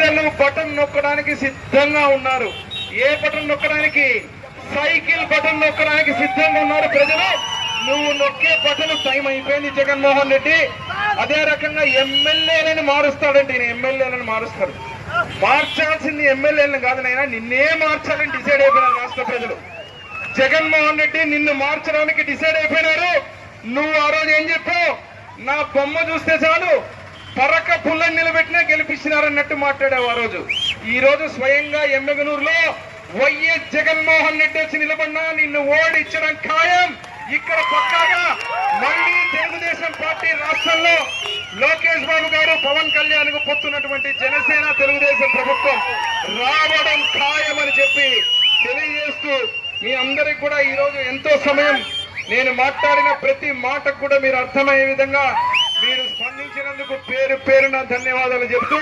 Button నొక్కడానికి సిద్ధంగా ఉన్నారు. ఏ button నొక్కడానికి? Cycle button నొక్కడానికి సిద్ధంగా ఉన్నారు ప్రజలు. నువ్వు నొక్కే బటన్ టైం అయిపోయింది జగన్మోహన్ రెడ్డి. అదే రకంగా ఎమ్మెల్యేలను మారుస్తాడంటే ఈయన ఎమ్మెల్యేలను మారుస్తాడు. మార్చాల్సింది ఎమ్మెల్యేలను కాదు నాయన, నిన్నే మార్చాలని డిసైడ్ అయిపోయినారు రాష్ట్ర ప్రజలు. జగన్మోహన్ రెడ్డి నిన్ను మార్చడానికి డిసైడ్ అయిపోయినారు. నువ్వు ఆ రోజు ఏం చెప్పావు? నా బొమ్మ చూస్తే చాలు పరక పుల్లని నిలబెట్టినా గెలిపించినారన్నట్టు మాట్లాడావు ఆ రోజు. ఈ రోజు స్వయంగా ఎమ్మెగనూరులో వైఎస్ జగన్మోహన్ రెడ్డి వచ్చి నిలబడినా నిన్ను ఓడించడం ఖాయం. ఇక్కడ పక్కాగా మళ్ళీ తెలుగుదేశం పార్టీ రాష్ట్రంలో లోకేష్ బాబు గారు పవన్ కళ్యాణ్ కు పొత్తున్నటువంటి జనసేన తెలుగుదేశం ప్రభుత్వం రావడం ఖాయమని చెప్పి తెలియజేస్తూ మీ అందరికి కూడా ఈ రోజు ఎంతో సమయం నేను మాట్లాడిన ప్రతి మాటకు కూడా మీరు అర్థమయ్యే విధంగా మీరు స్పందించినందుకు పేరు పేరున ధన్యవాదాలు చెప్తూ